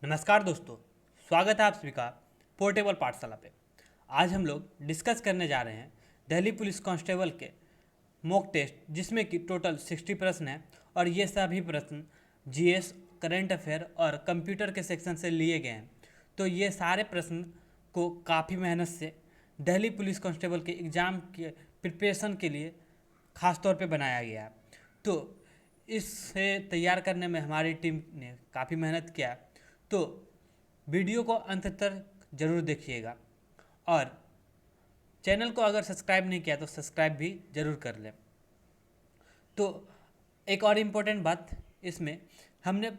नमस्कार दोस्तों, स्वागत है आप सभी का पोर्टेबल पाठशाला पे। आज हम लोग डिस्कस करने जा रहे हैं दिल्ली पुलिस कांस्टेबल के मॉक टेस्ट, जिसमें कि टोटल 60 प्रश्न हैं और ये सभी प्रश्न जीएस, करंट अफेयर और कंप्यूटर के सेक्शन से लिए गए हैं। तो ये सारे प्रश्न को काफ़ी मेहनत से दिल्ली पुलिस कांस्टेबल के एग्ज़ाम के प्रिपरेशन के लिए ख़ास तौर पे बनाया गया है। तो इसे तैयार करने में हमारी टीम ने काफ़ी मेहनत किया। तो वीडियो को अंत तक जरूर देखिएगा और चैनल को अगर सब्सक्राइब नहीं किया तो सब्सक्राइब भी जरूर कर लें। तो एक और इम्पोर्टेंट बात, इसमें हमने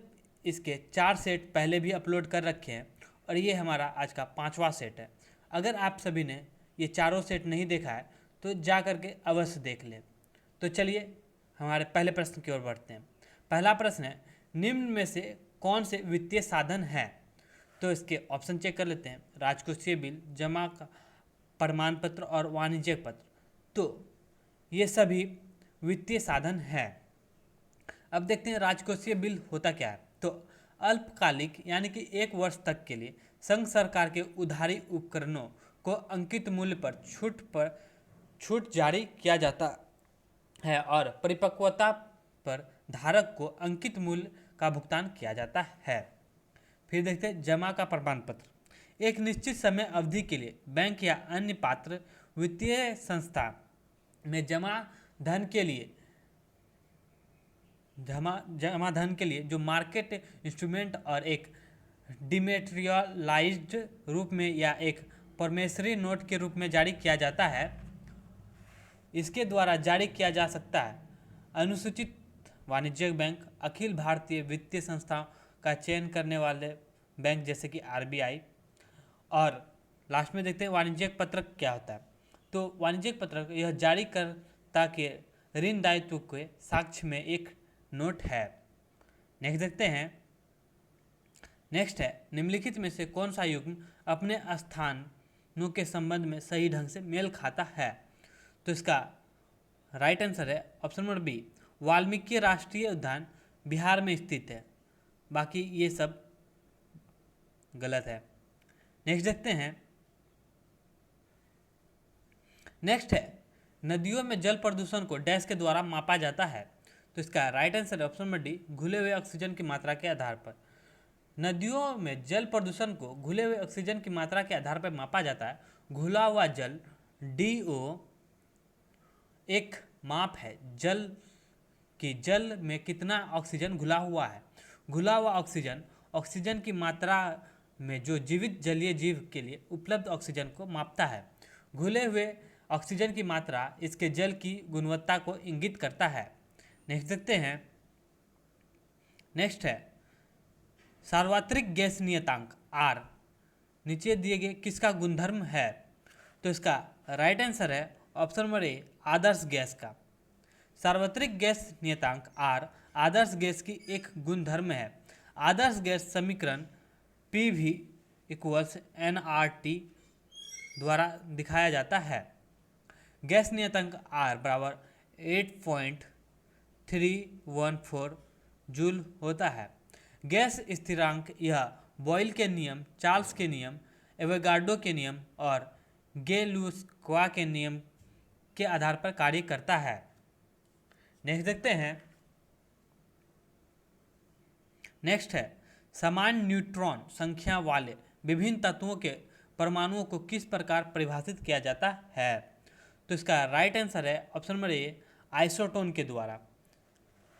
इसके 4 सेट पहले भी अपलोड कर रखे हैं और ये हमारा आज का 5वां सेट है। अगर आप सभी ने ये चारों सेट नहीं देखा है तो जा करके अवश्य देख लें। तो चलिए हमारे पहले प्रश्न की ओर बढ़ते हैं। पहला प्रश्न है, निम्न में से कौन से वित्तीय साधन हैं? तो इसके ऑप्शन चेक कर लेते हैं। राजकोषीय बिल, जमा का प्रमाण पत्र और वाणिज्यिक पत्र। तो ये सभी वित्तीय साधन हैं। अब देखते हैं राजकोषीय बिल होता क्या है। तो अल्पकालिक यानी कि 1 वर्ष तक के लिए संघ सरकार के उधारी उपकरणों को अंकित मूल्य पर छूट जारी किया जाता है और परिपक्वता पर धारक को अंकित मूल्य का भुगतान किया जाता है। फिर देखते हैं जमा का प्रमाण पत्र। एक निश्चित समय अवधि के लिए बैंक या अन्य पात्र वित्तीय संस्था में जमा धन के लिए जो मार्केट इंस्ट्रूमेंट और एक डिमेटेरियलाइज्ड रूप में या एक प्रॉमिसरी नोट के रूप में जारी किया जाता है, इसके द्वारा जारी किया जा सकता है। अनुसूचित वाणिज्यिक बैंक, अखिल भारतीय वित्तीय संस्थाओं का चयन करने वाले बैंक जैसे कि आरबीआई। और लास्ट में देखते हैं वाणिज्यिक पत्रक क्या होता है। तो वाणिज्यिक पत्रक यह जारी करता के ऋण दायित्व के साक्ष्य में एक नोट है। नेक्स्ट देखते हैं। नेक्स्ट है, निम्नलिखित में से कौन सा युग्म अपने स्थानों के संबंध में सही ढंग से मेल खाता है? तो इसका राइट आंसर है ऑप्शन नंबर बी, वाल्मीकि राष्ट्रीय उद्यान बिहार में स्थित है। बाकी ये सब गलत है। नेक्स्ट देखते हैं। नेक्स्ट है, नदियों में जल प्रदूषण को डैश के द्वारा मापा जाता है। तो इसका राइट आंसर है ऑप्शन नंबर डी, घुले हुए ऑक्सीजन की मात्रा के आधार पर। नदियों में जल प्रदूषण को घुले हुए ऑक्सीजन की मात्रा के आधार पर मापा जाता है। घुला हुआ जल DO एक माप है जल में कितना ऑक्सीजन घुला हुआ है। घुला हुआ ऑक्सीजन की मात्रा में जो जीवित जलीय जीव के लिए उपलब्ध ऑक्सीजन को मापता है। घुले हुए ऑक्सीजन की मात्रा इसके जल की गुणवत्ता को इंगित करता है। नेक्स्ट देखते हैं। नेक्स्ट है, सार्वत्रिक गैस नियतांक R नीचे दिए गए किसका गुणधर्म है? तो इसका राइट आंसर है ऑप्शन नंबर ए, आदर्श गैस का। सार्वत्रिक गैस नियतांक R आदर्श गैस की एक गुणधर्म है। आदर्श गैस समीकरण PV = nRT द्वारा दिखाया जाता है। गैस नियतांक R बराबर 8.314 जूल होता है। गैस स्थिरांक यह बॉयल के नियम, चार्ल्स के नियम, एवोगाड्रो के नियम और गे-लुस्का के नियम के आधार पर कार्य करता है। नेक्स्ट देखते हैं। नेक्स्ट है, समान न्यूट्रॉन संख्या वाले विभिन्न तत्वों के परमाणुओं को किस प्रकार परिभाषित किया जाता है? तो इसका राइट आंसर है ऑप्शन नंबर ए, आइसोटोन के द्वारा।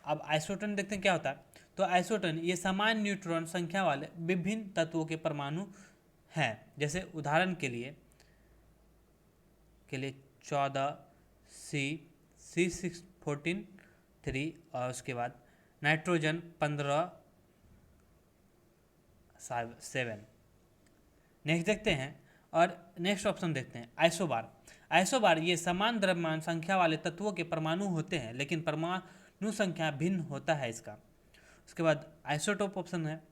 अब आइसोटोन देखते हैं क्या होता है। तो आइसोटोन ये समान न्यूट्रॉन संख्या वाले विभिन्न तत्वों के परमाणु हैं। जैसे उदाहरण के लिए 14 C614 3 और उसके बाद नाइट्रोजन 15 7। नेक्स्ट देखते हैं और नेक्स्ट ऑप्शन देखते हैं, आइसोबार। आइसोबार ये समान द्रव्यमान संख्या वाले तत्वों के परमाणु होते हैं, लेकिन परमाणु संख्या भिन्न होता है इसका। उसके बाद आइसोटोप ऑप्शन है।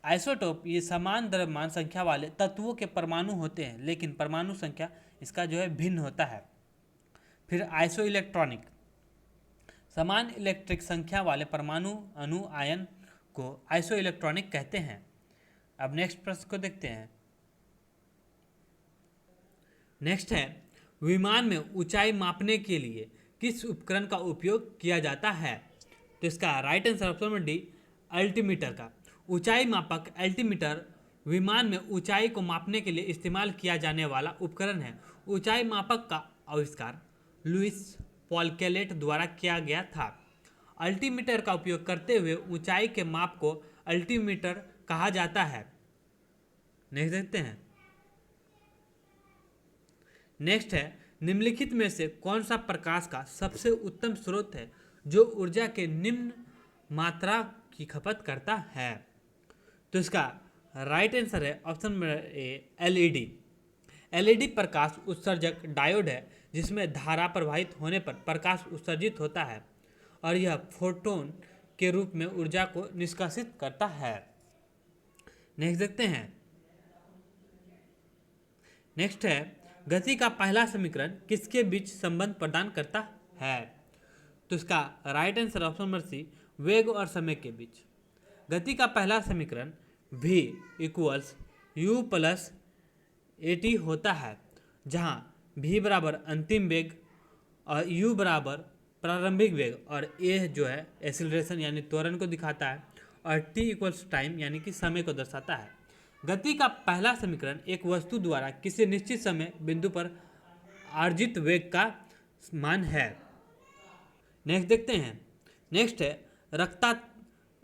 आइसोटोप ये समान द्रव्यमान संख्या वाले तत्वों के परमाणु होते हैं, लेकिन परमाणु संख्या इसका जो है भिन्न होता है। फिर आइसो इलेक्ट्रॉनिक, समान इलेक्ट्रिक संख्या वाले परमाणु अणु आयन को आइसो इलेक्ट्रॉनिक कहते हैं। अब नेक्स्ट प्रश्न को देखते हैं। नेक्स्ट है, विमान में ऊंचाई मापने के लिए किस उपकरण का उपयोग किया जाता है? तो इसका right answer option number D, altimeter का। ऊंचाई मापक अल्टीमीटर विमान में ऊंचाई को मापने के लिए इस्तेमाल किया जाने वाला उपकरण है। ऊंचाई मापक का आविष्कार लुइस पॉलकेलेट द्वारा किया गया था। अल्टीमीटर का उपयोग करते हुए ऊंचाई के माप को अल्टीमीटर कहा जाता है। नेक्स्ट देखते हैं। नेक्स्ट है, निम्नलिखित में से कौन सा प्रकाश का सबसे उत्तम स्रोत है जो ऊर्जा के निम्न मात्रा की खपत करता है? तो इसका राइट आंसर है option number A, LED. LED प्रकाश उत्सर्जक डायोड है जिसमें धारा प्रवाहित होने पर प्रकाश उत्सर्जित होता है और यह फोटोन के रूप में ऊर्जा को निष्कासित करता है। नेक्स्ट देखते हैं। नेक्स्ट है, गति का पहला समीकरण किसके बीच संबंध प्रदान करता है? तो इसका right answer option number C, वेग और समय के बीच। गति का पहला समीकरण v equals you plus A T होता है, जहाँ v बराबर अंतिम वेग और u बराबर प्रारंभिक वेग और a जो है एक्सीलरेशन यानी त्वरण को दिखाता है और t इक्वल्स टाइम यानी कि समय को दर्शाता है। गति का पहला समीकरण एक वस्तु द्वारा किसी निश्चित समय बिंदु पर अर्जित वेग का मान है। नेक्स्ट देखते हैं। नेक्स्ट है,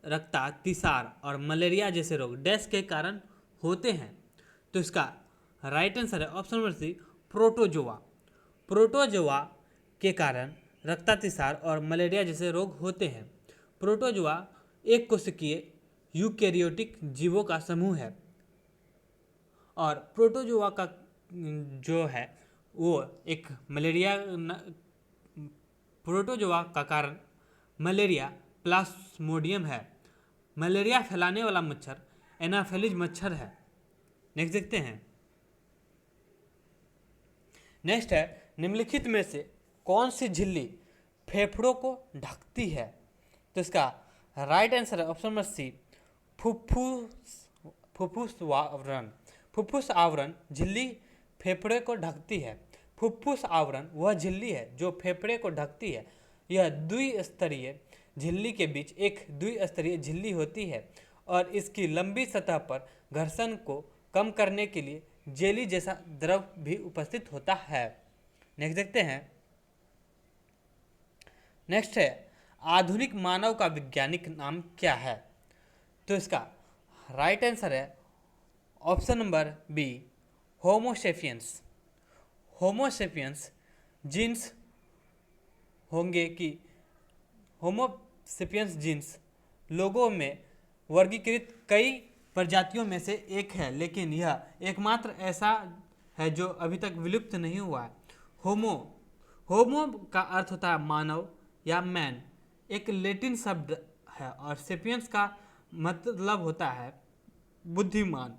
रक्तातिसार और मलेरिया जैसे रोग डैश के कारण होते हैं? तो इसका राइट आंसर है option number C, protozoa. Protozoa के कारण रक्तातिसार और मलेरिया जैसे रोग होते हैं। प्रोटोजोआ एक कोशिकीय यूकैरियोटिक जीवों का समूह है और प्रोटोजोआ का जो है वो एक प्रोटोजोआ का कारण मलेरिया प्लाज्मोडियम है। मलेरिया फैलाने वाला मच्छर एनाफेलिज मच्छर है। नेक्स्ट देखते हैं। नेक्स्ट है, निम्नलिखित में से कौन सी झिल्ली फेफड़ों को ढकती है? तो इसका राइट आंसर है ऑप्शन नंबर सी, फुफ्फुस आवरण। फुफ्फुस आवरण झिल्ली फेफड़े को ढकती है। फुफ्फुस आवरण वह झिल्ली है जो फेफड़े को ढकती है। यह द्विस्तरीय झिल्ली के बीच एक द्विस्तरीय झिल्ली होती है और इसकी लंबी सतह पर घर्षण को कम करने के लिए जेली जैसा द्रव भी उपस्थित होता है। नेक्स्ट देखते हैं। नेक्स्ट है, आधुनिक मानव का वैज्ञानिक नाम क्या है? तो इसका राइट आंसर है option number B, homo sapiens. Homo sapiens जीन्स होंगे कि होमोसेपियंस जीन्स लोगों में वर्गीकृत कई प्रजातियों में से एक है, लेकिन यह एकमात्र ऐसा है जो अभी तक विलुप्त नहीं हुआ है। होमो का अर्थ होता है मानव या मैन, एक लैटिन शब्द है और सेपियंस का मतलब होता है बुद्धिमान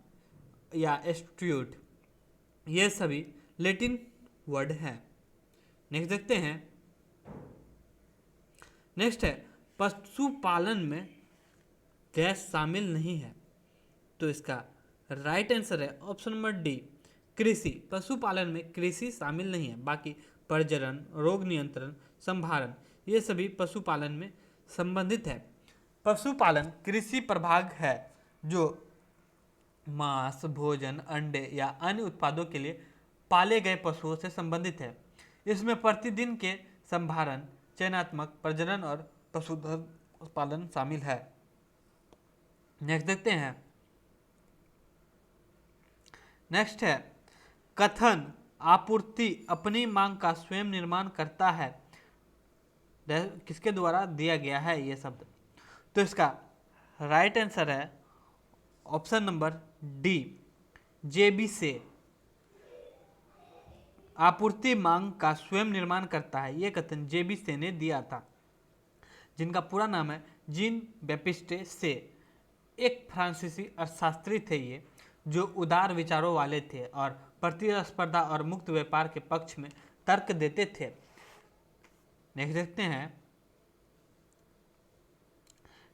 या एस्ट्यूट। ये सभी लैटिन वर्ड हैं। नेक्स्ट देखते हैं। नेक्स्ट है, पशुपालन में गैस शामिल नहीं है। तो इसका राइट आंसर है ऑप्शन नंबर डी, कृषि। पशुपालन में कृषि शामिल नहीं है, बाकी प्रजनन, रोग नियंत्रण, संभारण ये सभी पशुपालन में संबंधित है। पशुपालन कृषि प्रभाग है जो मांस, भोजन, अंडे या अन्य उत्पादों के लिए पाले गए पशुओं से संबंधित है। इसमें प्रतिदिन के संभारण, चयनात्मक प्रजनन और पशुधन पालन शामिल है। नेक्स्ट देखते हैं। नेक्स्ट है, कथन आपूर्ति अपनी मांग का स्वयं निर्माण करता है, किसके द्वारा दिया गया है ये शब्द? तो इसका राइट आंसर है ऑप्शन नंबर डी, जेबी से। आपूर्ति मांग का स्वयं निर्माण करता है, ये कथन जेबी से ने दिया था, जिनका पूरा नाम है जीन बैप्टिस्ट से। एक फ्रांसीसी अर्थशास्त्री थे ये, जो उदार विचारों वाले थे और प्रतिस्पर्धा और मुक्त व्यापार के पक्ष में तर्क देते थे। नेक्स्ट देखते हैं।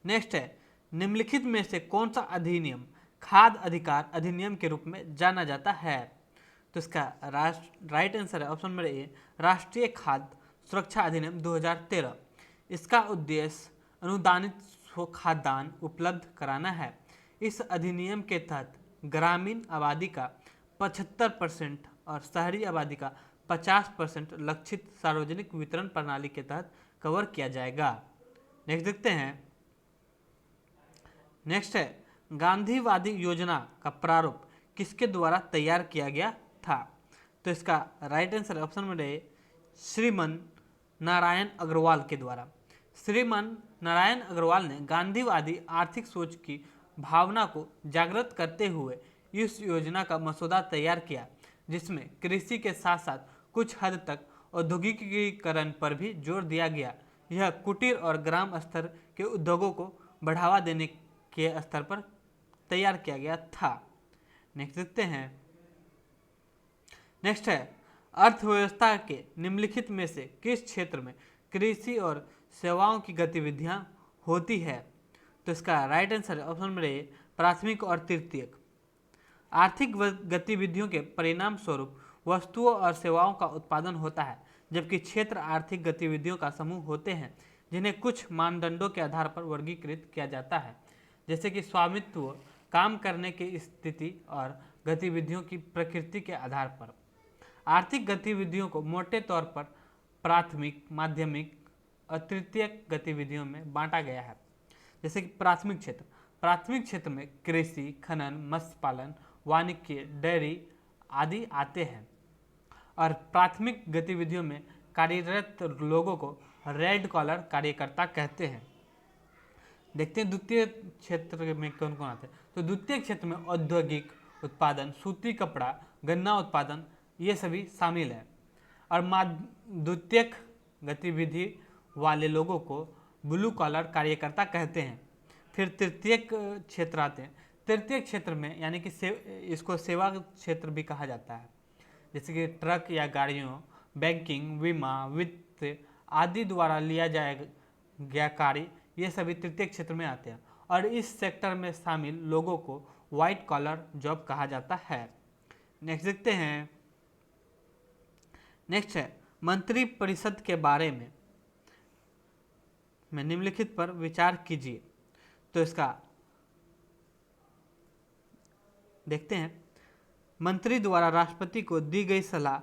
नेक्स्ट है, निम्नलिखित में से कौन सा अधिनियम खाद्य अधिकार अधिनियम के रूप में जाना जाता है। तो इसका राइट आंसर है ऑप्शन नंबर ए, राष्ट्रीय खाद्य सुरक्षा अधिनियम 2013। इसका उद्देश्य अनुदानित खाद्यान्न उपलब्ध कराना है। इस अधिनियम के तहत ग्रामीण आबादी का 75% और शहरी आबादी का 50% लक्षित सार्वजनिक वितरण प्रणाली के तहत कवर किया जाएगा। नेक्स्ट देखते हैं। नेक्स्ट है गांधीवादी योजना का प्रारूप किसके द्वारा तैयार किया गया था? तो इसका राइट आंसर ऑप्शन नंबर ए, श्रीमान नारायण अग्रवाल के द्वारा। श्रीमान नारायण अग्रवाल ने गांधीवादी आर्थिक सोच की भावना को जागृत करते हुए इस योजना का मसौदा तैयार किया, जिसमें कृषि के साथ साथ कुछ हद तक औद्योगिकीकरण पर भी जोर दिया गया। यह कुटीर और ग्राम स्तर के उद्योगों को बढ़ावा देने के स्तर पर तैयार किया गया था। नेक्स्ट देखते हैं। नेक्स्ट है अर्थव्यवस्था के निम्नलिखित में से किस क्षेत्र में कृषि और सेवाओं की गतिविधियां होती है? तो इसका राइट आंसर है ऑप्शन नंबर ए, प्राथमिक और तृतीयक। आर्थिक गतिविधियों के परिणाम स्वरूप वस्तुओं और सेवाओं का उत्पादन होता है, जबकि क्षेत्र आर्थिक गतिविधियों का समूह होते हैं जिन्हें कुछ मानदंडों के आधार पर वर्गीकृत किया जाता है, जैसे कि स्वामित्व, काम करने की स्थिति और गतिविधियों की प्रकृति के आधार पर। आर्थिक गतिविधियों को मोटे तौर पर प्राथमिक, माध्यमिक और तृतीयक गतिविधियों में बांटा गया है। जैसे कि प्राथमिक क्षेत्र में कृषि, खनन, मत्स्य पालन, वानिकी, डेयरी आदि आते हैं। और प्राथमिक गतिविधियों में कार्यरत लोगों को रेड कॉलर कार्यकर्ता कहते हैं। देखते हैं द्वितीय क्षेत्र में कौन कौन आते हैं। तो द्वितीय क्षेत्र में औद्योगिक उत्पादन, सूती कपड़ा, गन्ना उत्पादन, ये सभी शामिल हैं। और द्वितीयक गतिविधि वाले लोगों को ब्लू कॉलर कार्यकर्ता कहते हैं। फिर तृतीयक क्षेत्र आते हैं। तृतीय क्षेत्र में यानी कि इसको सेवा क्षेत्र भी कहा जाता है, जैसे कि ट्रक या गाड़ियों, बैंकिंग, बीमा, वित्त आदि द्वारा लिया गया कार्य, ये सभी तृतीय क्षेत्र में आते हैं। और इस सेक्टर में शामिल लोगों को व्हाइट कॉलर जॉब कहा जाता है। नेक्स्ट देखते हैं। नेक्स्ट है मंत्री परिषद के बारे में निम्नलिखित पर विचार कीजिए। तो इसका देखते हैं। मंत्री द्वारा राष्ट्रपति को दी गई सलाह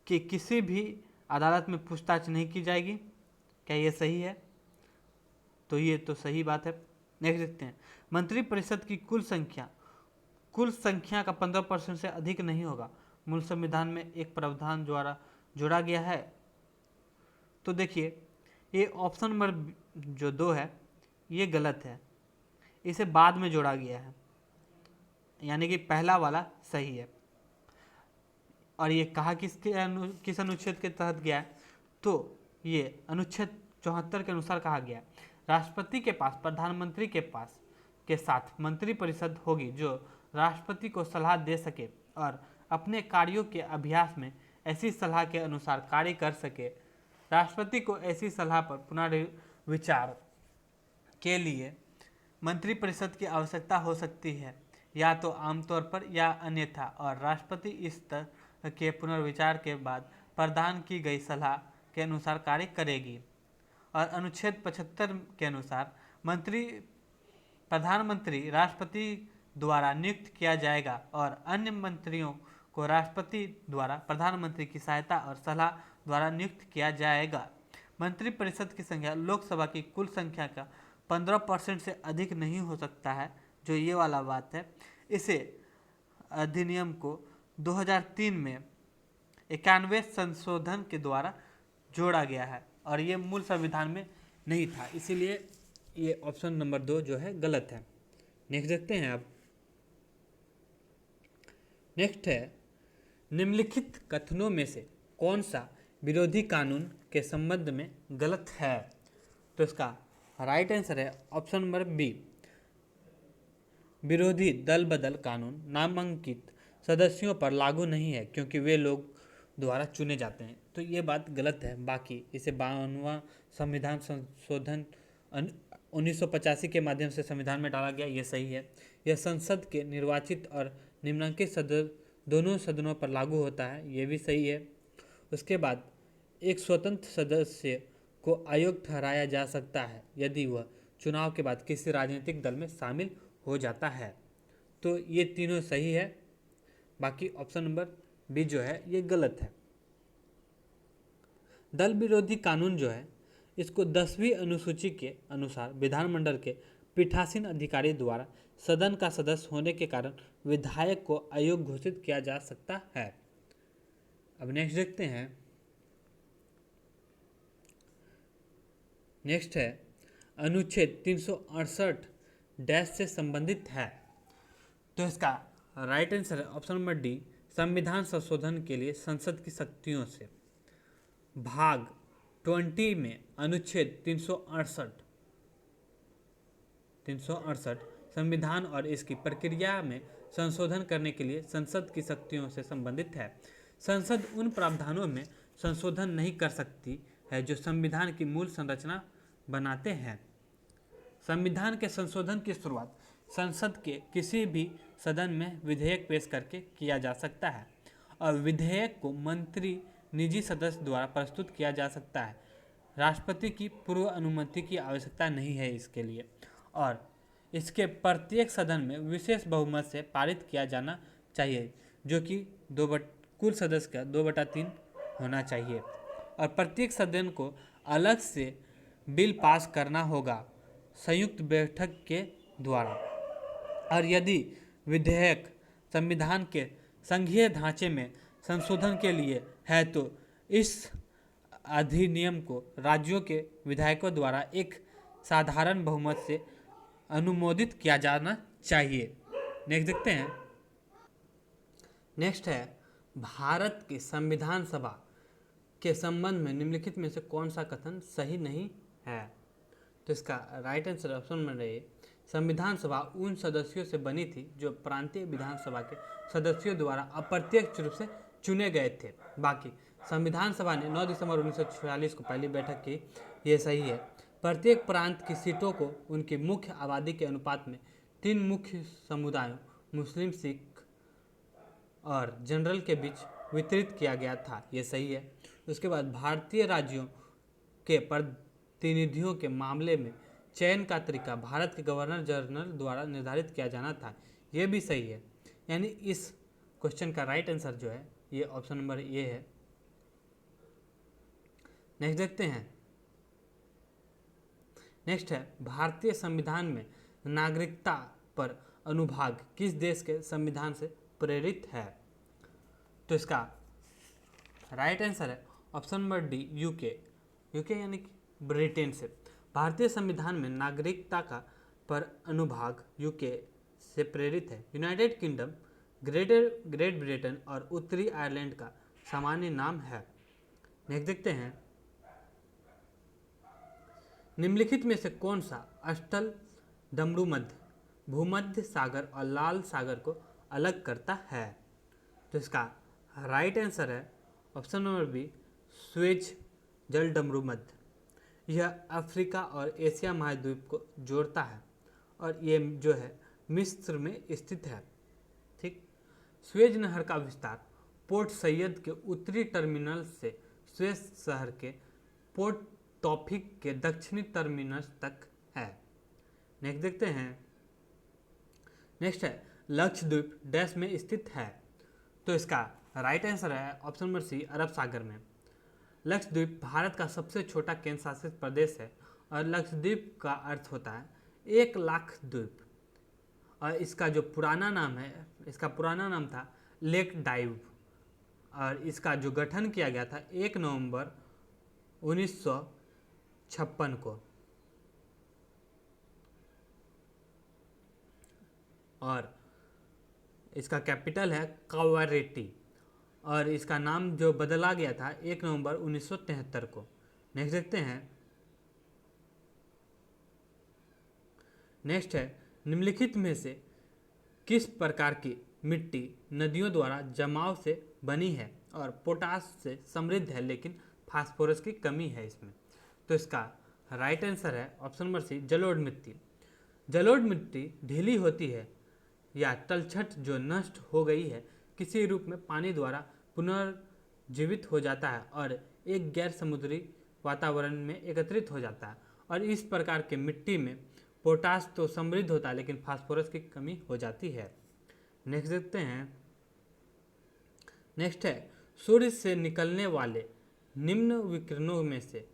कि किसी भी अदालत में पूछताछ नहीं की जाएगी, क्या ये सही है? तो ये तो सही बात है। नेक्स्ट देखते हैं। मंत्री परिषद की कुल संख्या का 15% से अधिक नहीं होगा। मूल संविधान में एक प्रावधान द्वारा जोड़ा गया है। तो देखिए ये ऑप्शन नंबर जो 2 है ये गलत है, इसे बाद में जोड़ा गया है, यानी कि पहला वाला सही है। और ये कहा किस अनुच्छेद के तहत गया है? तो ये अनुच्छेद 74 के अनुसार कहा गया है। राष्ट्रपति के पास प्रधानमंत्री के साथ मंत्री परिषद होगी जो राष्ट्रपति को सलाह दे सके और अपने कार्यों के अभ्यास में ऐसी सलाह के अनुसार कार्य कर सके। राष्ट्रपति को ऐसी सलाह पर पुनर्विचार के लिए मंत्रिपरिषद की आवश्यकता हो सकती है, या तो आमतौर पर या अन्यथा, और राष्ट्रपति इस तरह के पुनर्विचार के बाद प्रदान की गई सलाह के अनुसार कार्य करेगी। और अनुच्छेद 75 के अनुसार प्रधानमंत्री राष्ट्रपति द्वारा नियुक्त किया जाएगा और अन्य मंत्रियों को राष्ट्रपति द्वारा प्रधानमंत्री की सहायता और सलाह द्वारा नियुक्त किया जाएगा। मंत्रिपरिषद की संख्या लोकसभा की कुल संख्या का 15% से अधिक नहीं हो सकता है, जो ये वाला बात है। इसे अधिनियम को 2003 में 91वें संशोधन के द्वारा जोड़ा गया है और ये मूल संविधान में नहीं था, इसीलिए ये ऑप्शन नंबर 2 जो है गलत है। नेक्स्ट देखते हैं अब। नेक्स्ट है निम्नलिखित कथनों में से कौन सा विरोधी कानून के संबंध में गलत है? तो इसका राइट आंसर है ऑप्शन नंबर बी, विरोधी दल बदल कानून नामांकित सदस्यों पर लागू नहीं है क्योंकि वे लोग द्वारा चुने जाते हैं। तो ये बात गलत है। बाकी इसे 52वां संविधान संशोधन 1985 के माध्यम से संविधान में डाला गया, ये सही है। यह संसद के निर्वाचित और निम्नांकित सदस्य दोनों सदनों पर लागू होता है, ये भी सही है। उसके बाद एक स्वतंत्र सदस्य को आयोग ठहराया जा सकता है यदि वह चुनाव के बाद किसी राजनीतिक दल में शामिल हो जाता है। तो ये तीनों सही है, बाकी ऑप्शन नंबर बी जो है ये गलत है। दल विरोधी कानून जो है इसको 10वीं अनुसूची के अनुसार विधानमंडल के पीठासीन अधिकारी द्वारा सदन का सदस्य होने के कारण विधायक को अयोग्य घोषित किया जा सकता है। अब नेक्स्ट देखते हैं। नेक्स्ट है अनुच्छेद 368 डैश से संबंधित है। तो इसका राइट आंसर है ऑप्शन नंबर डी, संविधान संशोधन के लिए संसद की शक्तियों से। भाग 20 में अनुच्छेद 368 संविधान और इसकी प्रक्रिया में संशोधन करने के लिए संसद की शक्तियों से संबंधित है। संसद उन प्रावधानों में संशोधन नहीं कर सकती है जो संविधान की मूल संरचना बनाते हैं। संविधान के संशोधन की शुरुआत संसद के किसी भी सदन में विधेयक पेश करके किया जा सकता है और विधेयक को मंत्री निजी सदस्य द्वारा प्रस्तुत किया जा सकता है। राष्ट्रपति की पूर्व अनुमति की आवश्यकता नहीं है इसके लिए, और इसके प्रत्येक सदन में विशेष बहुमत से पारित किया जाना चाहिए, जो कि कुल सदस्य का 2/3 होना चाहिए, और प्रत्येक सदन को अलग से बिल पास करना होगा संयुक्त बैठक के द्वारा। और यदि विधेयक संविधान के संघीय ढांचे में संशोधन के लिए है तो इस अधिनियम को राज्यों के विधायकों द्वारा एक साधारण बहुमत से अनुमोदित किया जाना चाहिए। नेक्स्ट देखते हैं। नेक्स्ट है भारत के संविधान सभा के संबंध में निम्नलिखित में से कौन सा कथन सही नहीं है। तो इसका राइट आंसर ऑप्शन में रहे, संविधान सभा उन सदस्यों से बनी थी जो प्रांतीय विधानसभा के सदस्यों द्वारा अप्रत्यक्ष रूप से चुने गए थे। बाकी संविधान सभा ने 9 दिसंबर 1946 को पहली बैठक की, ये सही है। प्रत्येक प्रांत की सीटों को उनकी मुख्य आबादी के अनुपात में 3 मुख्य समुदायों मुस्लिम, सिख और जनरल के बीच वितरित किया गया था, ये सही है। उसके बाद भारतीय राज्यों के प्रतिनिधियों के मामले में चयन का तरीका भारत के गवर्नर जनरल द्वारा निर्धारित किया जाना था, ये भी सही है। यानी इस क्वेश्चन का राइट आंसर जो है ये ऑप्शन नंबर ए है। नेक्स्ट देखते हैं। नेक्स्ट है भारतीय संविधान में नागरिकता पर अनुभाग किस देश के संविधान से प्रेरित है। तो इसका राइट आंसर है ऑप्शन नंबर डी, यूके यानी कि ब्रिटेन से। भारतीय संविधान में नागरिकता का पर अनुभाग यूके से प्रेरित है। यूनाइटेड किंगडम, ग्रेट ब्रिटेन और उत्तरी आयरलैंड का सामान्य नाम है। नेक्स्ट देखते हैं। निम्नलिखित में से कौन सा अष्टल डमरू मध्य, भूमध्य सागर और लाल सागर को अलग करता है। तो इसका राइट आंसर है ऑप्शन नंबर बी, स्वेज जल डमरू मध्य। यह अफ्रीका और एशिया महाद्वीप को जोड़ता है और ये जो है मिस्र में स्थित है। ठीक, स्वेज नहर का विस्तार पोर्ट सैयद के उत्तरी टर्मिनल से स्वेज शहर के पोर्ट टॉपिक के दक्षिणी टर्मिनस तक है। नेक्स्ट देखते हैं। नेक्स्ट है लक्षद्वीप डैश में स्थित है। तो इसका राइट आंसर है ऑप्शन नंबर सी, अरब सागर में। लक्षद्वीप भारत का सबसे छोटा केंद्र शासित प्रदेश है और लक्षद्वीप का अर्थ होता है 1 लाख द्वीप। और इसका जो पुराना नाम है, इसका पुराना नाम था लेक डाइव और इसका जो गठन किया गया था 1 नवंबर 1956 को। और इसका कैपिटल है कावारेटी और इसका नाम जो बदला गया था 1 नवंबर 1973 को। नेक्स्ट देखते हैं। नेक्स्ट है निम्नलिखित में से किस प्रकार की मिट्टी नदियों द्वारा जमाव से बनी है और पोटास से समृद्ध है लेकिन फास्फोरस की कमी है इसमें। तो इसका राइट आंसर है ऑप्शन नंबर सी, जलोढ़ मिट्टी। जलोढ़ मिट्टी ढीली होती है या तलछट जो नष्ट हो गई है किसी रूप में पानी द्वारा पुनर्जीवित हो जाता है और एक गैर समुद्री वातावरण में एकत्रित हो जाता है। और इस प्रकार के मिट्टी में पोटास तो समृद्ध होता है लेकिन फास्फोरस की कमी हो जाती है। नेक्स्ट देखते हैं। नेक्स्ट है, सूर्य से निकलने वाले निम्न विकिरणों में से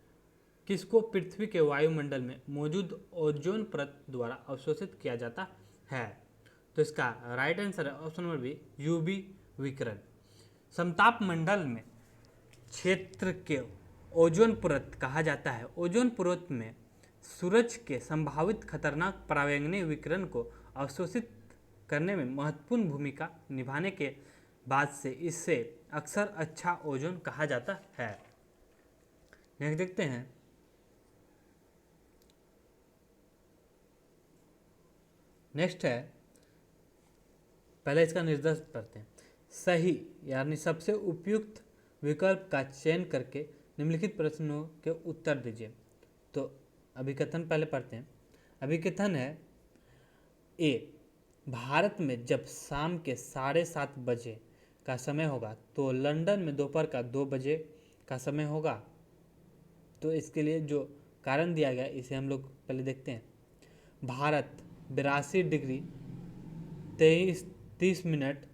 किसको पृथ्वी के वायुमंडल में मौजूद ओजोन परत द्वारा अवशोषित किया जाता है? तो इसका राइट आंसर है ऑप्शन नंबर बी, यूवी विकिरण। समताप मंडल में क्षेत्र के ओजोन परत कहा जाता है। ओजोन परत में सूरज के संभावित खतरनाक परावैंगनी विकिरण को अवशोषित करने में महत्वपूर्ण भूमिका निभाने के बाद से इससे अक्सर अच्छा ओजोन कहा जाता है। नेक्स्ट देखते हैं। नेक्स्ट है, पहले इसका निर्देश पढ़ते हैं। सही यानी सबसे उपयुक्त विकल्प का चयन करके निम्नलिखित प्रश्नों के उत्तर दीजिए। तो अभिकथन पहले पढ़ते हैं। अभिकथन है, ए, भारत में जब शाम के 7:30 बजे का समय होगा तो लंदन में दोपहर का 2 बजे का समय होगा। तो इसके लिए जो कारण दिया गया इसे हम लोग पहले देखते हैं। भारत 82 डिग्री 30 मिनट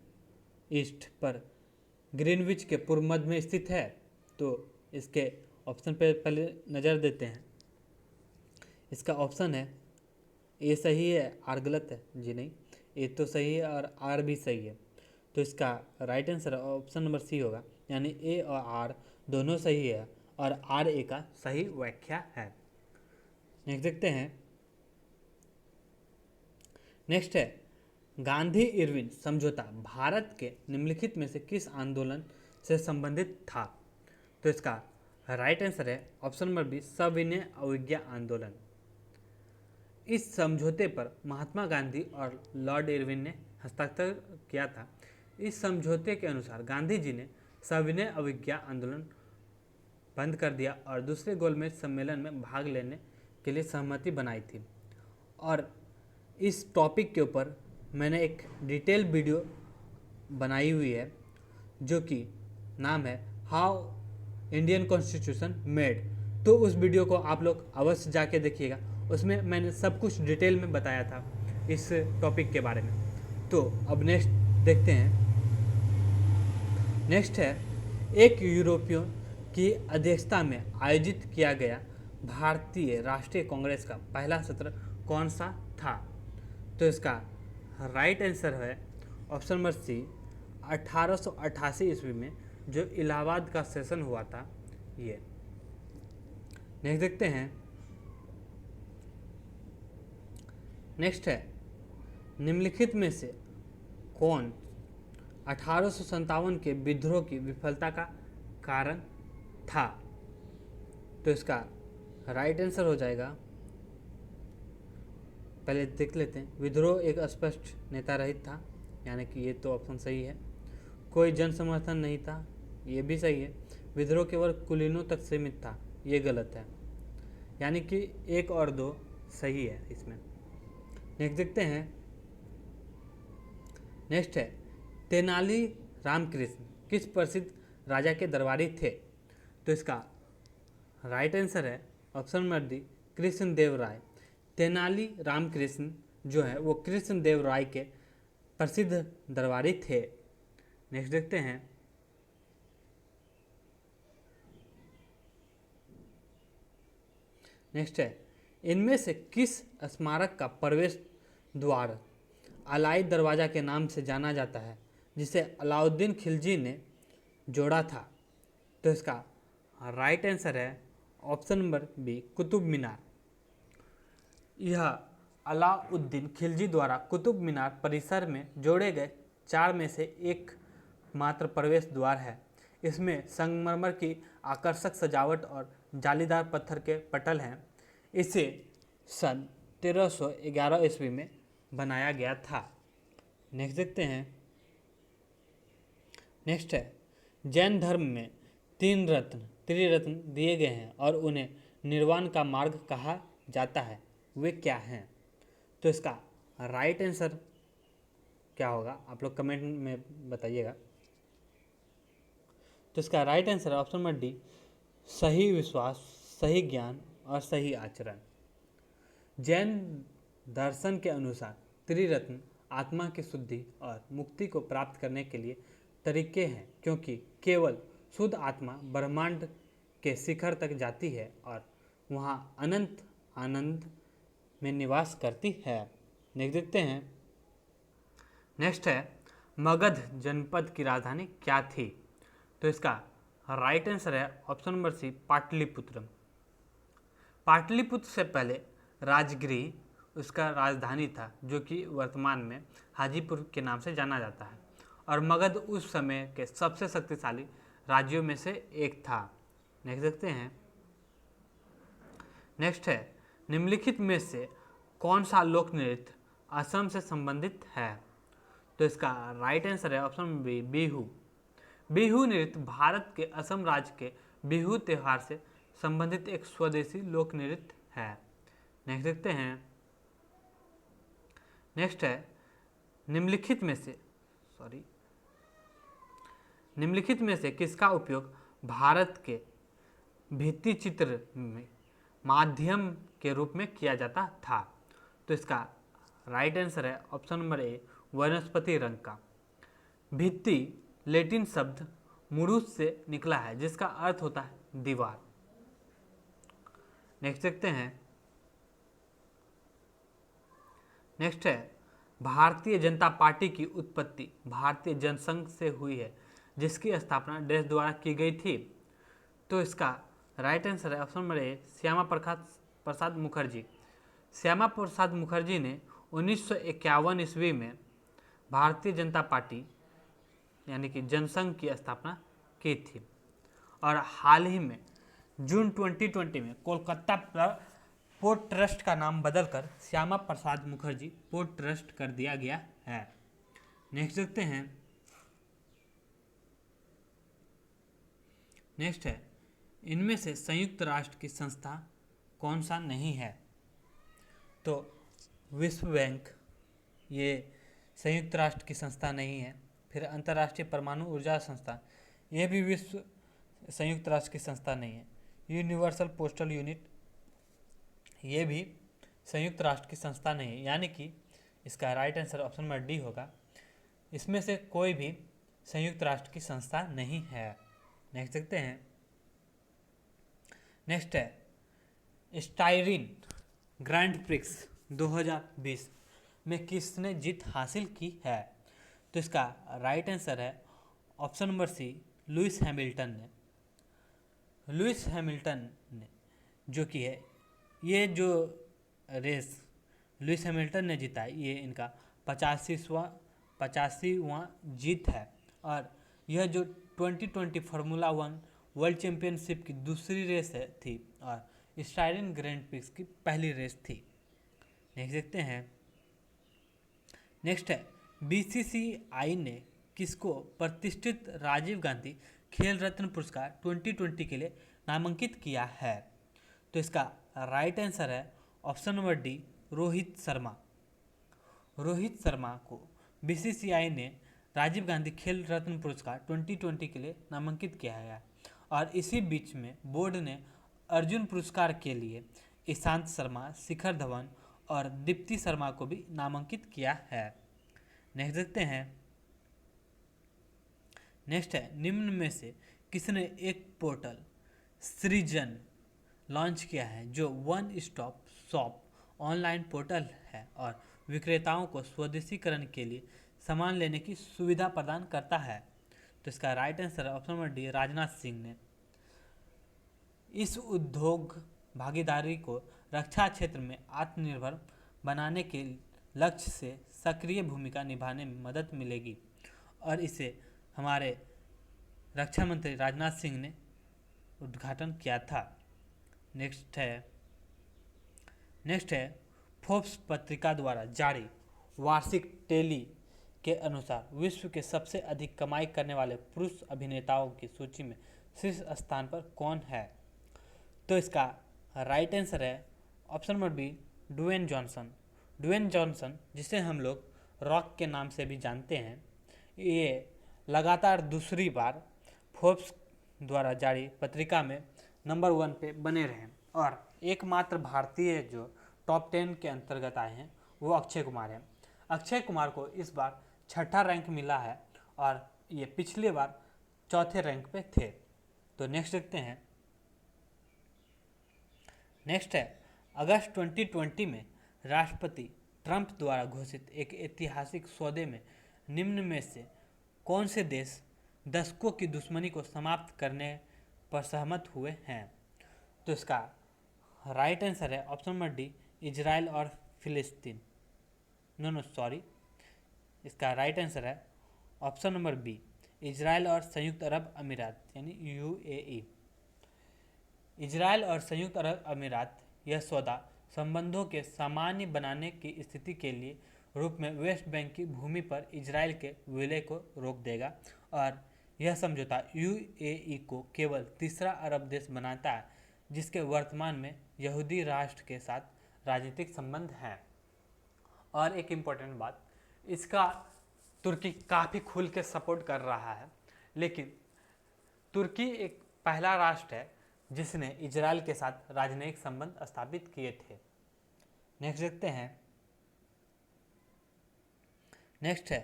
ईस्ट पर ग्रीनविच के पूर्व मध्य में स्थित है। तो इसके ऑप्शन पे पहले नज़र देते हैं। इसका ऑप्शन है ए सही है, आर गलत है। जी नहीं, ए तो सही है और आर भी सही है। तो इसका right answer option number C होगा, यानी ए और आर दोनों सही है और आर ए का सही व्याख्या है। नेक्स्ट देखते हैं। नेक्स्ट है, गांधी इरविन समझौता भारत के निम्नलिखित में से किस आंदोलन से संबंधित था? तो इसका राइट आंसर है ऑप्शन नंबर बी, सविनय अवज्ञा आंदोलन। इस समझौते पर महात्मा गांधी और लॉर्ड इरविन ने हस्ताक्षर किया था। इस समझौते के अनुसार गांधी जी ने सविनय अवज्ञा आंदोलन बंद कर दिया और दूसरे गोलमेज सम्मेलन में भाग लेने के लिए सहमति बनाई थी। और इस टॉपिक के ऊपर मैंने एक डिटेल वीडियो बनाई हुई है जो कि नाम है हाउ इंडियन कॉन्स्टिट्यूशन मेड। तो उस वीडियो को आप लोग अवश्य जाके देखिएगा, उसमें मैंने सब कुछ डिटेल में बताया था इस टॉपिक के बारे में। तो अब नेक्स्ट देखते हैं। नेक्स्ट है, एक यूरोपियों की अध्यक्षता में आयोजित किया गया भारतीय राष्ट्रीय कांग्रेस का पहला सत्र कौन सा था? तो इसका राइट आंसर है ऑप्शन नंबर सी, 1888 ईस्वी में जो इलाहाबाद का सेशन हुआ था ये। नेक्स्ट देखते हैं। नेक्स्ट है, निम्नलिखित में से कौन 1857 के विद्रोह की विफलता का कारण था? तो इसका राइट आंसर हो जाएगा, पहले देख लेते हैं। विद्रोह एक स्पष्ट नेता रहित था, यानी कि ये तो ऑप्शन सही है। कोई जन समर्थन नहीं था, ये भी सही है। विद्रोह केवल कुलीनों तक सीमित था, ये गलत है। यानी कि 1 और 2 सही है इसमें। नेक्स्ट देखते हैं। नेक्स्ट है, तेनाली रामकृष्ण किस प्रसिद्ध राजा के दरबारी थे? तो इसका राइट आंसर है ऑप्शन नंबर डी, कृष्णदेव राय। तेनाली रामकृष्ण जो है वो कृष्णदेव राय के प्रसिद्ध दरबारी थे। नेक्स्ट देखते हैं। नेक्स्ट है, इनमें से किस स्मारक का प्रवेश द्वार अलाई दरवाज़ा के नाम से जाना जाता है जिसे अलाउद्दीन खिलजी ने जोड़ा था? तो इसका राइट आंसर है option number B, Qutub Minar. यह अलाउद्दीन खिलजी द्वारा कुतुब मीनार परिसर में जोड़े गए 4 में से एक मात्र प्रवेश द्वार है। इसमें संगमरमर की आकर्षक सजावट और जालीदार पत्थर के पटल हैं। इसे सन 1311 ईस्वी में बनाया गया था। नेक्स्ट देखते हैं। नेक्स्ट है, जैन धर्म में 3 रत्न त्रिरत्न दिए गए हैं और उन्हें निर्वाण का मार्ग कहा जाता है वे क्या हैं? तो इसका राइट आंसर क्या होगा आप लोग कमेंट में बताइएगा। तो इसका राइट आंसर है ऑप्शन नंबर डी, सही विश्वास, सही ज्ञान और सही आचरण। जैन दर्शन के अनुसार त्रिरत्न आत्मा की शुद्धि और मुक्ति को प्राप्त करने के लिए तरीके हैं, क्योंकि केवल शुद्ध आत्मा ब्रह्मांड के शिखर तक जाती है और वहाँ अनंत आनंद में निवास करती है। नेक्स्ट देखते हैं। नेक्स्ट है मगध जनपद की राजधानी क्या थी? तो इसका राइट आंसर है option number C, Pataliputra. Pataliputra से पहले राजगृह उसका राजधानी था, जो कि वर्तमान में हाजीपुर के नाम से जाना जाता है, और मगध उस समय के सबसे शक्तिशाली राज्यों में से एक था। नेक्स्ट देखते हैं। नेक्स्ट है निम्नलिखित में से कौन सा लोक नृत्य असम से संबंधित है? तो इसका राइट आंसर है ऑप्शन बी, बिहू। बिहू नृत्य भारत के असम राज्य के बिहू त्यौहार से संबंधित एक स्वदेशी लोक नृत्य है। नेक्स्ट देखते हैं। नेक्स्ट है निम्नलिखित में से किसका उपयोग भारत के भित्ति चित्र में माध्यम के रूप में किया जाता था? तो इसका राइट आंसर है ऑप्शन नंबर ए, वनस्पति रंग का। भित्ति लैटिन शब्द मुरुस से निकला है, जिसका अर्थ होता है दीवार। नेक्स्ट देखते हैं। नेक्स्ट है भारतीय जनता पार्टी की उत्पत्ति भारतीय जनसंघ से हुई है, जिसकी स्थापना देश द्वारा की गई थी। तो इसका राइट आंसर है ऑप्शन नंबर ए, श्यामा प्रसाद मुखर्जी। श्यामा प्रसाद मुखर्जी ने 1951 ईस्वी में भारतीय जनता पार्टी यानी कि जनसंघ की स्थापना की थी, और हाल ही में जून 2020 में कोलकाता पोर्ट ट्रस्ट का नाम बदलकर श्यामा प्रसाद मुखर्जी पोर्ट ट्रस्ट कर दिया गया है। नेक्स्ट देखते हैं। नेक्स्ट है इनमें से संयुक्त राष्ट्र की संस्था कौन सा नहीं है? तो विश्व बैंक ये संयुक्त राष्ट्र की संस्था नहीं है। फिर अंतर्राष्ट्रीय परमाणु ऊर्जा संस्था, यह भी विश्व संयुक्त राष्ट्र की संस्था नहीं है। यूनिवर्सल पोस्टल यूनिट, ये भी संयुक्त राष्ट्र की संस्था नहीं है, यानी कि इसका right answer option number D होगा। इसमें से कोई भी संयुक्त राष्ट्र की संस्था नहीं है। नेक्स्ट देखते हैं। नेक्स्ट है स्टाइरिन ग्रैंड प्रिक्स 2020 में किसने जीत हासिल की है? तो इसका राइट आंसर है option number C, Lewis Hamilton ने। लुइस हैमिल्टन ने जो कि है ये जो रेस लुइस हैमिल्टन ने जीता है, ये इनका 85वां जीत है, और यह जो 2020 फार्मूला 1 वर्ल्ड चैंपियनशिप की दूसरी रेस थी, और स्टाइरिन ग्रैंड प्रिक्स की पहली रेस थी। नेक्स्ट देखते हैं। नेक्स्ट है बीसीसीआई ने किसको प्रतिष्ठित राजीव गांधी खेल रत्न पुरस्कार 2020 के लिए नामांकित किया है? तो इसका राइट आंसर है option number D, Rohit Sharma. Rohit Sharma को बीसीसीआई ने राजीव गांधी खेल रत्न पुरस्कार 2020 के लिए नामांकित किया है, और इसी बीच में बोर्ड ने अर्जुन पुरस्कार के लिए ईशांत शर्मा, शिखर धवन और दीप्ति शर्मा को भी नामांकित किया है। नेक्स्ट देखते हैं। नेक्स्ट है निम्न में से किसने एक पोर्टल सृजन लॉन्च किया है, जो one stop shop online portal है और विक्रेताओं को स्वदेशीकरण के लिए सामान लेने की सुविधा प्रदान करता है? तो इसका right answer option number D, Rajnath Singh ने। इस उद्योग भागीदारी को रक्षा क्षेत्र में आत्मनिर्भर बनाने के लक्ष्य से सक्रिय भूमिका निभाने में मदद मिलेगी, और इसे हमारे रक्षा मंत्री राजनाथ सिंह ने उद्घाटन किया था। नेक्स्ट है फोर्ब्स पत्रिका द्वारा जारी वार्षिक टेली के अनुसार विश्व के सबसे अधिक कमाई करने वाले पुरुष अभिनेताओं की सूची में शीर्ष स्थान पर कौन है? तो इसका राइट आंसर है option number B, Dwayne Johnson. Dwayne Johnson, जिसे हम लोग रॉक के नाम से भी जानते हैं, ये लगातार दूसरी बार फोर्ब्स द्वारा जारी पत्रिका में नंबर 1 पे बने रहे और एकमात्र भारतीय जो टॉप 10 के अंतर्गत आए हैं वो अक्षय कुमार हैं। अक्षय कुमार को इस बार छठा रैंक मिला है और ये पिछली बार चौथे रैंक पे थे। तो नेक्स्ट देखते हैं। नेक्स्ट है, अगस्त 2020 में राष्ट्रपति ट्रंप द्वारा घोषित एक ऐतिहासिक सौदे में निम्न में से कौन से देश दशकों की दुश्मनी को समाप्त करने पर सहमत हुए हैं? तो इसका राइट आंसर है ऑप्शन नंबर डी, इजराइल और फिलिस्तीन। नो सॉरी, इसका राइट आंसर है ऑप्शन नंबर बी, इजराइल और संयुक्त अरब अमीरात यानी यूएई। इजराइल और संयुक्त अरब अमीरात यह सौदा संबंधों के सामान्य बनाने की स्थिति के लिए रूप में वेस्ट बैंक की भूमि पर इजराइल के विलय को रोक देगा और यह समझौता यूएई को केवल तीसरा अरब देश बनाता है जिसके वर्तमान में यहूदी राष्ट्र के साथ राजनीतिक संबंध हैं। और एक इम्पोर्टेंट बात, इसका तुर्की काफ़ी खुल के सपोर्ट कर रहा है, लेकिन तुर्की एक पहला राष्ट्र है जिसने इजराइल के साथ राजनयिक संबंध स्थापित किए थे। नेक्स्ट देखते हैं। नेक्स्ट है,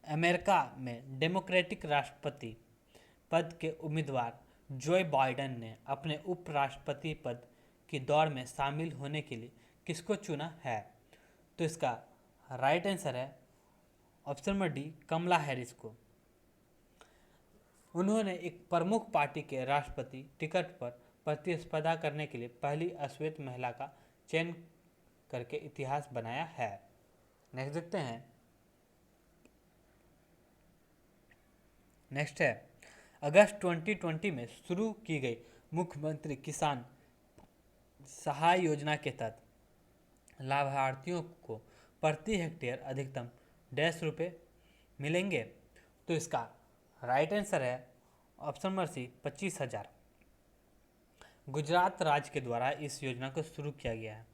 अमेरिका में डेमोक्रेटिक राष्ट्रपति पद के उम्मीदवार जो बाइडेन ने अपने उपराष्ट्रपति पद की दौड़ में शामिल होने के लिए किसको चुना है? तो इसका राइट आंसर है ऑप्शन नंबर डी, कमला हैरिस को। उन्होंने एक प्रमुख पार्टी के राष्ट्रपति टिकट पर प्रतिस्पर्धा करने के लिए पहली अश्वेत महिला का चयन करके इतिहास बनाया है। नेक्स्ट देखते हैं। नेक्स्ट है, अगस्त 2020 में शुरू की गई मुख्यमंत्री किसान सहाय योजना के तहत लाभार्थियों को प्रति हेक्टेयर अधिकतम ₹100 मिलेंगे। तो इसका राइट आंसर है ऑप्शन नंबर सी, 25,000। गुजरात राज्य के द्वारा इस योजना को शुरू किया गया है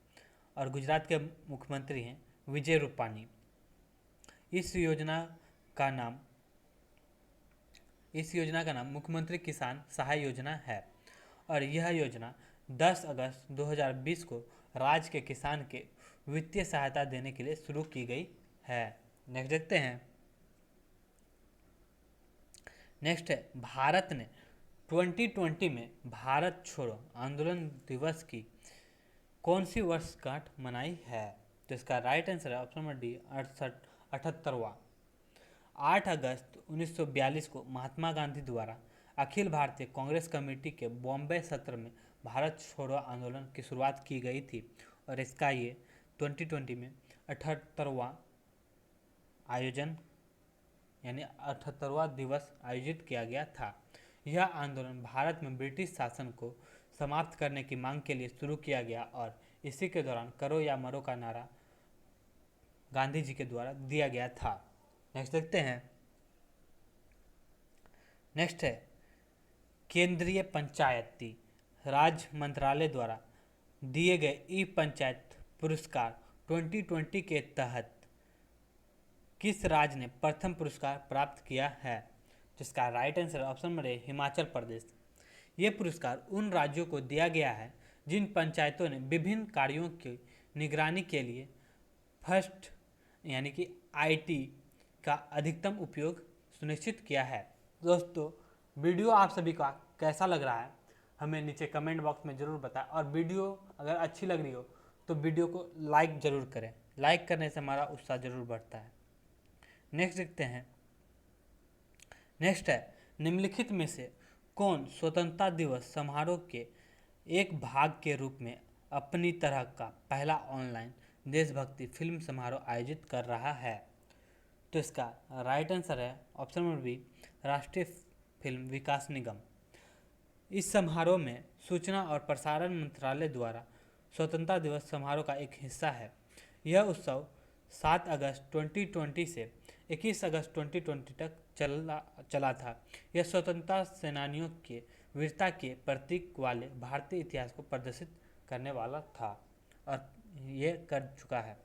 और गुजरात के मुख्यमंत्री हैं विजय रूपानी। इस योजना का नाम मुख्यमंत्री किसान सहाय योजना है और यह योजना 10 अगस्त 2020 को राज्य के किसान के वित्तीय सहायता देने के लिए शुरू की गई है। नेक्स्ट देखते हैं। नेक्स्ट है, भारत ने 2020 में भारत छोड़ो आंदोलन दिवस की कौन सी वर्षगांठ मनाई है? तो इसका राइट आंसर है ऑप्शन नंबर डी, 78वां। 8 अगस्त 1942 को महात्मा गांधी द्वारा अखिल भारतीय कांग्रेस कमेटी के बॉम्बे सत्र में भारत छोड़ो आंदोलन की शुरुआत की गई थी और इसका ये 2020 में 78वां आयोजन यानी 78वां दिवस आयोजित किया गया था। यह आंदोलन भारत में ब्रिटिश शासन को समाप्त करने की मांग के लिए शुरू किया गया और इसी के दौरान करो या मरो का नारा गांधी जी के द्वारा दिया गया था। नेक्स्ट देखते हैं। नेक्स्ट है, केंद्रीय पंचायती राज मंत्रालय द्वारा दिए गए ई पंचायत पुरस्कार 2020 के तहत किस राज्य ने प्रथम पुरस्कार प्राप्त किया है? जिसका right answer option number A, Himachal Pradesh. ये पुरस्कार उन राज्यों को दिया गया है जिन पंचायतों ने विभिन्न कार्यों की निगरानी के लिए फर्स्ट यानी कि आईटी का अधिकतम उपयोग सुनिश्चित किया है। दोस्तों, वीडियो आप सभी का कैसा लग रहा है हमें नीचे कमेंट बॉक्स में ज़रूर बताएं और वीडियो अगर अच्छी लग रही हो तो वीडियो को लाइक ज़रूर करें। लाइक करने से हमारा उत्साह ज़रूर बढ़ता है। नेक्स्ट देखते हैं। नेक्स्ट है, निम्नलिखित में से कौन स्वतंत्रता दिवस समारोह के एक भाग के रूप में अपनी तरह का पहला ऑनलाइन देशभक्ति फिल्म समारोह आयोजित कर रहा है? तो इसका राइट आंसर है ऑप्शन नंबर बी, राष्ट्रीय फिल्म विकास निगम। इस समारोह में सूचना और प्रसारण मंत्रालय द्वारा स्वतंत्रता दिवस समारोह का एक हिस्सा है। यह उत्सव 7 अगस्त 2020 से 21 अगस्त 2020 तक चला था। यह स्वतंत्रता सेनानियों के वीरता के प्रतीक वाले भारतीय इतिहास को प्रदर्शित करने वाला था और ये कर चुका है।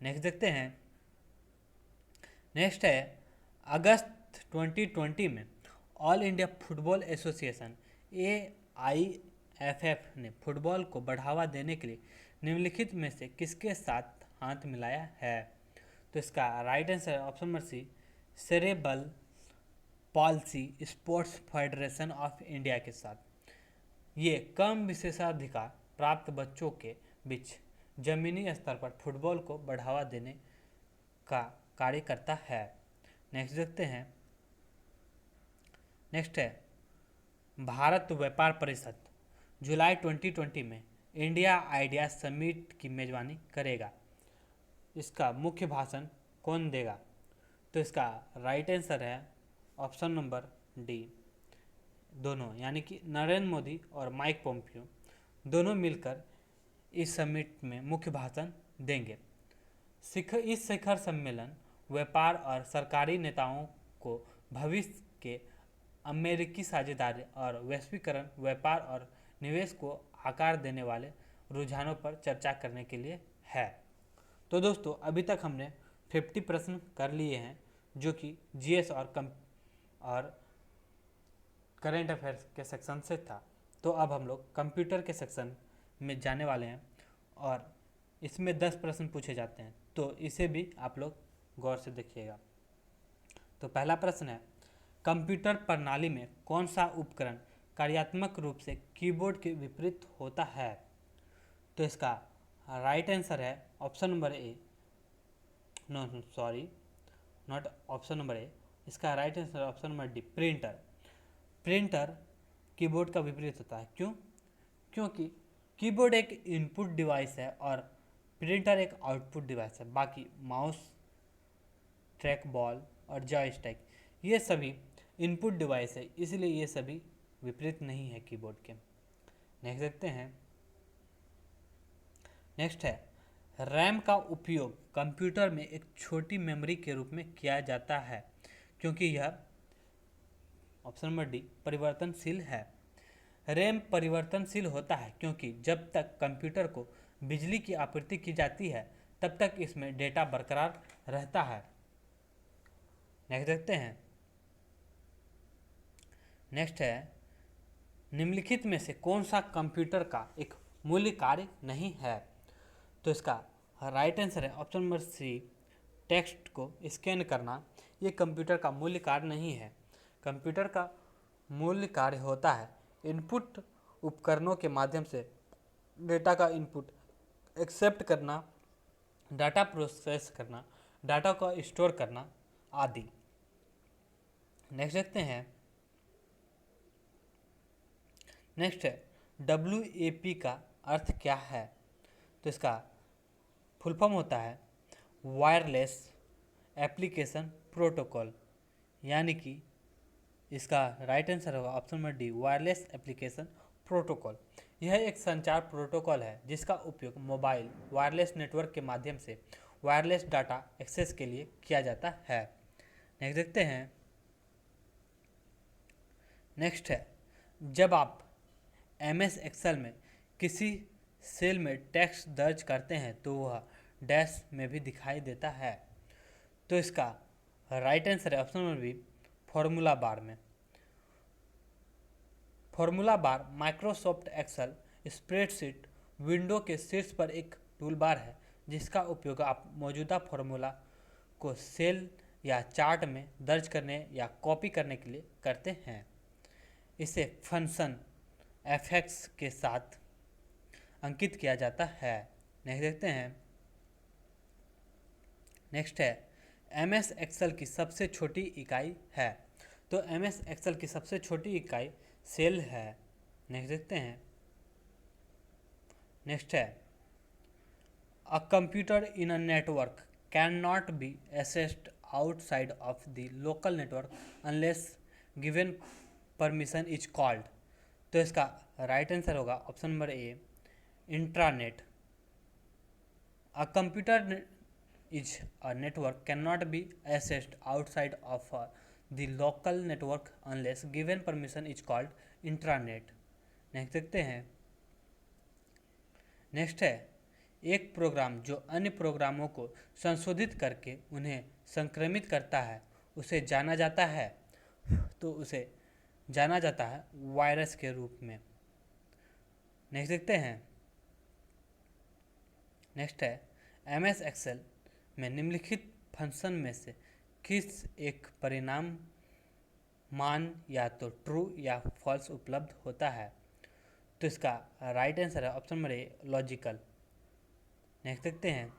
नेक्स्ट देखते हैं। नेक्स्ट है अगस्त 2020 में all India football association AIFF ने फुटबॉल को बढ़ावा देने के लिए निम्नलिखित में से किसके साथ हाथ मिलाया है? तो इसका right answer option number C, cerebral palsy sports federation of India के साथ। ये कम विशेषाधिकार प्राप्त बच्चों के बीच जमीनी स्तर पर फुटबॉल को बढ़ावा देने का कार्य करता है। नेक्स्ट देखते हैं। नेक्स्ट है भारत व्यापार परिषद जुलाई 2020 में इंडिया आइडिया समिट की मेजबानी करेगा। इसका मुख्य भाषण कौन देगा? तो इसका राइट आंसर है ऑप्शन नंबर डी, दोनों, यानी कि नरेंद्र मोदी और माइक पोम्पियो दोनों मिलकर इस समिट में मुख्य भाषण देंगे। इस शिखर सम्मेलन व्यापार और सरकारी नेताओं को भविष्य के अमेरिकी साझेदारी और वैश्वीकरण, व्यापार और निवेश को आकार देने वाले रुझानों पर चर्चा करने के लिए है। तो दोस्तों अभी तक हमने 50 प्रश्न कर लिए हैं जो कि जीएस और करेंट अफेयर्स के सेक्शन से था। तो अब हम लोग कंप्यूटर के सेक्शन में जाने वाले हैं और इसमें 10 प्रश्न पूछे जाते हैं, तो इसे भी आप लोग गौर से देखिएगा। तो पहला प्रश्न है, कंप्यूटर प्रणाली में कौन सा उपकरण कार्यात्मक रूप से कीबोर्ड के विपरीत होता है? तो इसका राइट आंसर है option number A, not option number A, इसका right answer option number D, printer. Printer keyboard का विपरीत होता है। क्यों? क्योंकि कीबोर्ड एक इनपुट डिवाइस है और प्रिंटर एक आउटपुट डिवाइस है। बाकी माउस, ट्रैक बॉल और जॉयस्टिक ये सभी इनपुट डिवाइस है, इसलिए ये सभी विपरीत नहीं है कीबोर्ड के। नेक्स्ट देखते हैं। नेक्स्ट है, रैम का उपयोग कंप्यूटर में एक छोटी मेमोरी के रूप में किया जाता है क्योंकि यह ऑप्शन नंबर डी परिवर्तनशील है। रैम परिवर्तनशील होता है क्योंकि जब तक कंप्यूटर को बिजली की आपूर्ति की जाती है तब तक इसमें डेटा बरकरार रहता है। नेक्स्ट देखते हैं। नेक्स्ट है, निम्नलिखित में से कौन सा कंप्यूटर का एक मूल्य कार्य नहीं है? तो इसका राइट आंसर है ऑप्शन नंबर सी, टेक्स्ट को स्कैन करना। ये कंप्यूटर का मूल्य कार्य नहीं है। कंप्यूटर का मूल्य कार्य होता है इनपुट उपकरणों के माध्यम से डेटा का इनपुट एक्सेप्ट करना, डाटा प्रोसेस करना, डाटा को स्टोर करना आदि। नेक्स्ट देखते हैं। नेक्स्ट है, WAP का अर्थ क्या है? तो इसका फुल फॉर्म होता है वायरलेस एप्लीकेशन प्रोटोकॉल, यानी कि इसका राइट आंसर होगा option number D, wireless application protocol. यह एक संचार प्रोटोकॉल है जिसका उपयोग मोबाइल वायरलेस नेटवर्क के माध्यम से वायरलेस डाटा एक्सेस के लिए किया जाता है। नेक्स्ट देखते हैं। नेक्स्ट है, जब आप MS एक्सेल में किसी सेल में टेक्स्ट दर्ज करते हैं तो वह डैश में भी दिखाई देता है। तो इसका राइट आंसर है option number B, formula bar में। Formula bar Microsoft Excel spreadsheet window के शीर्ष पर एक टूलबार है जिसका उपयोग आप मौजूदा फॉर्मूला को सेल या चार्ट में दर्ज करने या कॉपी करने के लिए करते हैं। इसे फंक्शन एफएक्स के साथ अंकित किया जाता है। नेक्स्ट देखते हैं। नेक्स्ट है, MS एक्सेल की सबसे छोटी इकाई है। तो MS एक्सेल की सबसे छोटी इकाई सेल है। नेक्स्ट देखते हैं। नेक्स्ट है, a computer in a network can not be accessed outside of the local network unless given permission is called. तो इसका राइट आंसर होगा option number A, intranet. A computer is a network cannot be accessed outside of the local network unless given permission is called intranet. Next देखते हैं, next है एक programme जो अन्य प्रोग्रामों को संशोधित करके उन्हें संक्रमित करता है उसे जाना जाता है, तो उसे जाना जाता है वायरस के रूप में। नेक्स्ट देखते हैं, नेक्स्ट है MS एक्सेल में निम्नलिखित फंक्शन में से किस एक परिणाम मान या तो ट्रू या फॉल्स उपलब्ध होता है, तो इसका राइट आंसर है option number a logical. Next देखते हैं,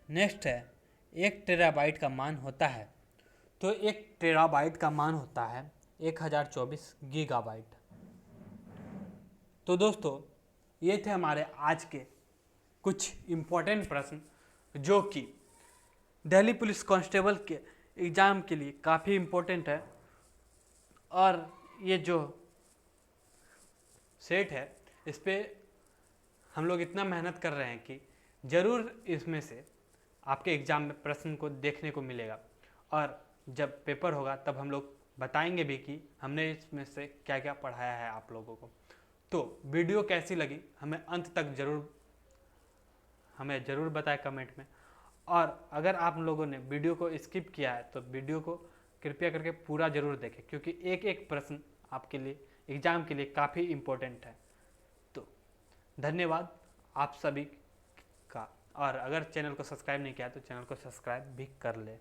नेक्स्ट है 1 टेराबाइट का मान होता है, तो 1 टेराबाइट का मान होता है 1024 गीगाबाइट। तो दोस्तों ये थे हमारे आज के कुछ इम्पोर्टेंट प्रश्न जो कि दिल्ली पुलिस कांस्टेबल के एग्ज़ाम के लिए काफ़ी इम्पोर्टेंट है। और ये जो सेट है इस पर हम लोग इतना मेहनत कर रहे हैं कि ज़रूर इसमें से आपके एग्ज़ाम में प्रश्न को देखने को मिलेगा, और जब पेपर होगा तब हम लोग बताएंगे भी कि हमने इसमें से क्या क्या पढ़ाया है आप लोगों को। तो वीडियो कैसी लगी हमें अंत तक ज़रूर बताएं कमेंट में। और अगर आप लोगों ने वीडियो को स्किप किया है तो वीडियो को कृपया करके पूरा ज़रूर देखें, क्योंकि एक एक प्रश्न आपके लिए एग्ज़ाम के लिए काफ़ी इम्पोर्टेंट है। तो धन्यवाद आप सभी का, और अगर चैनल को सब्सक्राइब नहीं किया तो चैनल को सब्सक्राइब भी कर लें।